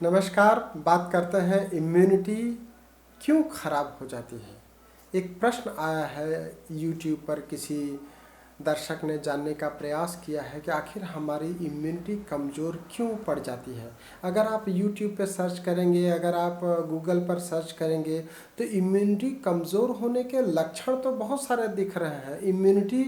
नमस्कार। बात करते हैं इम्यूनिटी क्यों खराब हो जाती है। एक प्रश्न आया है यूट्यूब पर, किसी दर्शक ने जानने का प्रयास किया है कि आखिर हमारी इम्यूनिटी कमज़ोर क्यों पड़ जाती है। अगर आप यूट्यूब पर सर्च करेंगे, अगर आप गूगल पर सर्च करेंगे तो इम्यूनिटी कमज़ोर होने के लक्षण तो बहुत सारे दिख रहे हैं। इम्यूनिटी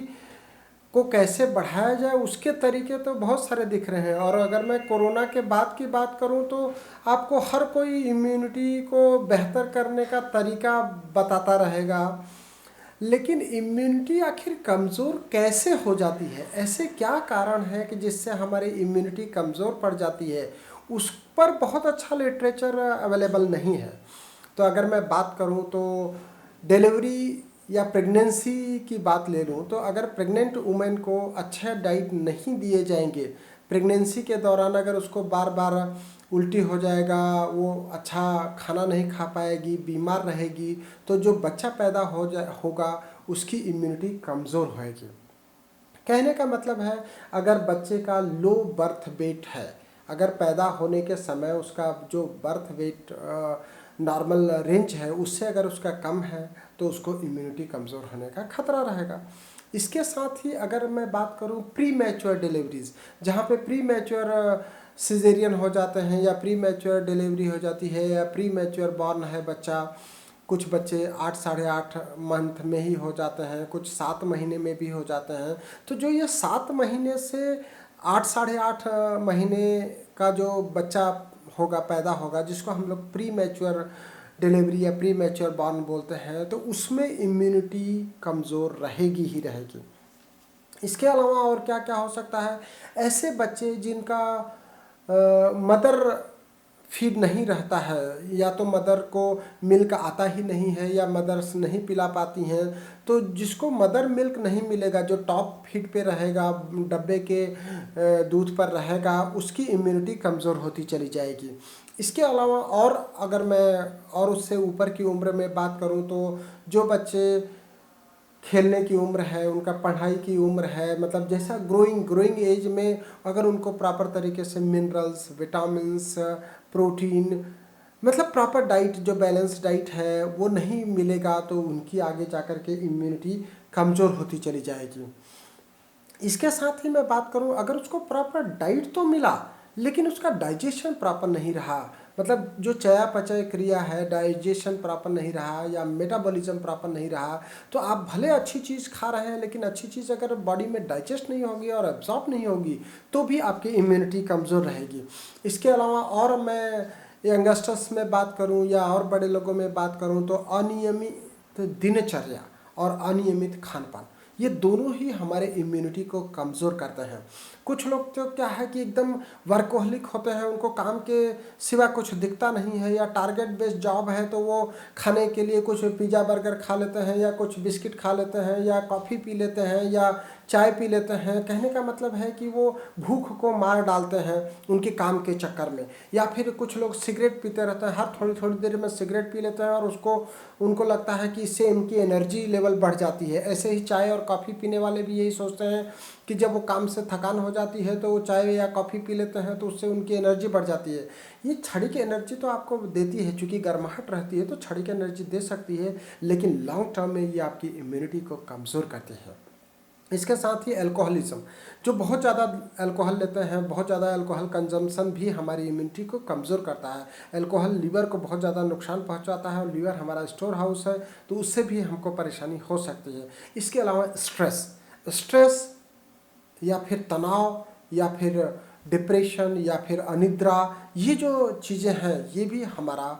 को कैसे बढ़ाया जाए उसके तरीके तो बहुत सारे दिख रहे हैं। और अगर मैं कोरोना के बाद की बात करूं तो आपको हर कोई इम्यूनिटी को बेहतर करने का तरीका बताता रहेगा। लेकिन इम्यूनिटी आखिर कमज़ोर कैसे हो जाती है, ऐसे क्या कारण है कि जिससे हमारी इम्यूनिटी कमज़ोर पड़ जाती है, उस पर बहुत अच्छा लिटरेचर अवेलेबल नहीं है। तो अगर मैं बात करूं तो डिलीवरी या प्रेगनेंसी की बात ले लूँ तो अगर प्रेग्नेंट वुमेन को अच्छा डाइट नहीं दिए जाएंगे, प्रेगनेंसी के दौरान अगर उसको बार बार उल्टी हो जाएगा, वो अच्छा खाना नहीं खा पाएगी, बीमार रहेगी, तो जो बच्चा पैदा होगा उसकी इम्यूनिटी कमज़ोर होएगी। कहने का मतलब है, अगर बच्चे का लो बर्थ वेट है, अगर पैदा होने के समय उसका जो बर्थ वेट नॉर्मल रेंज है उससे अगर उसका कम है तो उसको इम्यूनिटी कमज़ोर होने का खतरा रहेगा। इसके साथ ही अगर मैं बात करूं प्री मैच्योर डिलीवरीज, जहां पे प्री मैच्योर सिजेरियन हो जाते हैं या प्री मैच्योर डिलीवरी हो जाती है या प्री मैच्योर बॉर्न है बच्चा, कुछ बच्चे 8 साढ़े 8 मंथ में ही हो जाते हैं, कुछ 7 महीने में भी हो जाते हैं। तो जो ये 7 महीने से 8 साढ़े 8 महीने का जो बच्चा होगा, पैदा होगा, जिसको हम लोग प्री मैच्योर डिलीवरी या प्री मैच्योर बॉर्न बोलते हैं, तो उसमें इम्यूनिटी कमज़ोर रहेगी ही रहेगी। इसके अलावा और क्या क्या हो सकता है, ऐसे बच्चे जिनका मदर फीड नहीं रहता है, या तो मदर को मिल्क आता ही नहीं है या मदर्स नहीं पिला पाती हैं, तो जिसको मदर मिल्क नहीं मिलेगा, जो टॉप फीड पे रहेगा, डब्बे के दूध पर रहेगा, उसकी इम्यूनिटी कमज़ोर होती चली जाएगी। इसके अलावा और अगर मैं और उससे ऊपर की उम्र में बात करूं तो जो बच्चे खेलने की उम्र है, उनका पढ़ाई की उम्र है, मतलब जैसा ग्रोइंग एज में अगर उनको प्रॉपर तरीके से मिनरल्स, विटामिन्स, प्रोटीन, मतलब प्रॉपर डाइट, जो बैलेंस डाइट है वो नहीं मिलेगा, तो उनकी आगे जाकर के इम्यूनिटी कमज़ोर होती चली जाएगी। इसके साथ ही मैं बात करूं, अगर उसको प्रॉपर डाइट तो मिला लेकिन उसका डाइजेशन प्रॉपर नहीं रहा, मतलब जो चयापचय क्रिया है, डाइजेशन प्रॉपर नहीं रहा या मेटाबॉलिज्म प्रॉपर नहीं रहा, तो आप भले अच्छी चीज़ खा रहे हैं लेकिन अच्छी चीज़ अगर बॉडी में डाइजेस्ट नहीं होगी और एब्जॉर्ब नहीं होगी तो भी आपकी इम्यूनिटी कमज़ोर रहेगी। इसके अलावा और मैं यंगस्टर्स में बात करूं या और बड़े लोगों में बात करूं तो अनियमित दिनचर्या और अनियमित खान पान, ये दोनों ही हमारे इम्यूनिटी को कमज़ोर करते हैं। कुछ लोग तो क्या है कि एकदम वर्कोहलिक होते हैं, उनको काम के सिवा कुछ दिखता नहीं है, या टारगेट बेस्ड जॉब है तो वो खाने के लिए कुछ पिज़्ज़ा बर्गर खा लेते हैं या कुछ बिस्किट खा लेते हैं या कॉफ़ी पी लेते हैं या चाय पी लेते हैं। कहने का मतलब है कि वो भूख को मार डालते हैं उनके काम के चक्कर में। या फिर कुछ लोग सिगरेट पीते रहते हैं, हर थोड़ी थोड़ी देर में सिगरेट पी लेते हैं और उनको लगता है कि इससे उनकी एनर्जी लेवल बढ़ जाती है। ऐसे ही चाय और कॉफ़ी पीने वाले भी यही सोचते हैं कि जब वो काम से थकान हो जाती है तो वो चाय या कॉफ़ी पी लेते हैं तो उससे उनकी एनर्जी बढ़ जाती है। ये छड़ी की एनर्जी तो आपको देती है, चूँकि गर्माहट रहती है तो छड़ी की एनर्जी दे सकती है, लेकिन लॉन्ग टर्म में ये आपकी इम्यूनिटी को कमज़ोर करती है। इसके साथ ही अल्कोहलिज्म, जो बहुत ज़्यादा अल्कोहल लेते हैं, बहुत ज़्यादा अल्कोहल कंजम्पशन भी हमारी इम्यूनिटी को कमज़ोर करता है। अल्कोहल लीवर को बहुत ज़्यादा नुकसान पहुंचाता है और लीवर हमारा स्टोर हाउस है, तो उससे भी हमको परेशानी हो सकती है। इसके अलावा स्ट्रेस या फिर तनाव या फिर डिप्रेशन या फिर अनिद्रा, ये जो चीज़ें हैं ये भी हमारा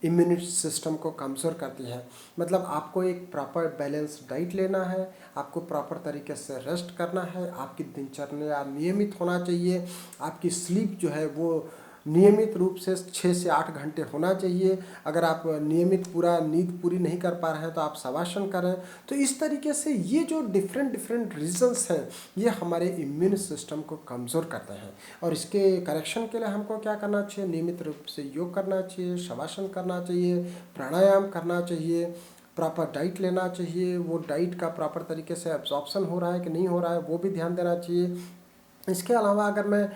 इम्यूनिटी सिस्टम को कमज़ोर करती है। मतलब आपको एक प्रॉपर बैलेंस डाइट लेना है, आपको प्रॉपर तरीके से रेस्ट करना है, आपकी दिनचर्या नियमित होना चाहिए, आपकी स्लीप जो है वो नियमित रूप से 6 से 8 घंटे होना चाहिए। अगर आप नियमित पूरा नींद पूरी नहीं कर पा रहे हैं तो आप शवासन करें। तो इस तरीके से ये जो डिफरेंट रीजंस हैं ये हमारे इम्यून सिस्टम को कमज़ोर करते हैं, और इसके करेक्शन के लिए हमको क्या करना चाहिए, नियमित रूप से योग करना चाहिए, शवासन करना चाहिए, प्राणायाम करना चाहिए, प्रॉपर डाइट लेना चाहिए, वो डाइट का प्रॉपर तरीके से एब्जॉर्प्शन हो रहा है कि नहीं हो रहा है वो भी ध्यान देना चाहिए। इसके अलावा अगर मैं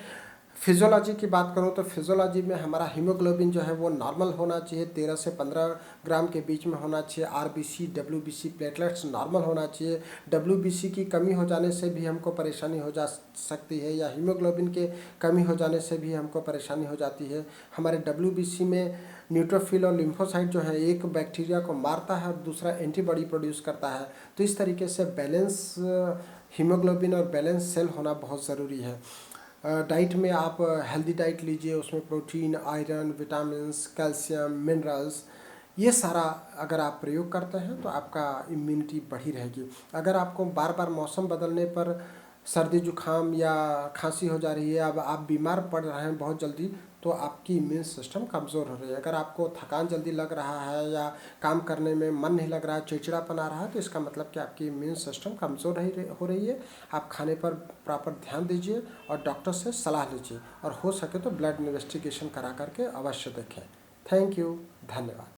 फिजियोलॉजी की बात करूं तो फिजियोलॉजी में हमारा हीमोग्लोबिन जो है वो नॉर्मल होना चाहिए, 13 से 15 ग्राम के बीच में होना चाहिए। आरबीसी, डब्ल्यूबीसी, प्लेटलेट्स नॉर्मल होना चाहिए। डब्ल्यूबीसी की कमी हो जाने से भी हमको परेशानी हो जा सकती है, या हीमोग्लोबिन के कमी हो जाने से भी हमको परेशानी हो जाती है। हमारे डब्ल्यूबीसी में न्यूट्रोफिल और लिम्फोसाइट जो है, एक बैक्टीरिया को मारता है और दूसरा एंटीबॉडी प्रोड्यूस करता है। तो इस तरीके से बैलेंस हीमोग्लोबिन और बैलेंस सेल होना बहुत ज़रूरी है। डाइट में आप हेल्दी डाइट लीजिए, उसमें protein, iron, vitamins, calcium, minerals, ये सारा अगर आप प्रयोग करते हैं तो आपका इम्यूनिटी बढ़ी रहेगी। अगर आपको बार बार मौसम बदलने पर सर्दी जुकाम या खांसी हो जा रही है, अब आप बीमार पड़ रहे हैं बहुत जल्दी, तो आपकी इम्यून सिस्टम कमज़ोर हो रही है। अगर आपको थकान जल्दी लग रहा है या काम करने में मन नहीं लग रहा है, चिड़चिड़ापन आ रहा है, तो इसका मतलब कि आपकी इम्यून सिस्टम कमज़ोर हो रही है। आप खाने पर प्रॉपर ध्यान दीजिए और डॉक्टर से सलाह लीजिए, और हो सके तो ब्लड इन्वेस्टिगेशन करा करके अवश्य देखें। थैंक यू, धन्यवाद।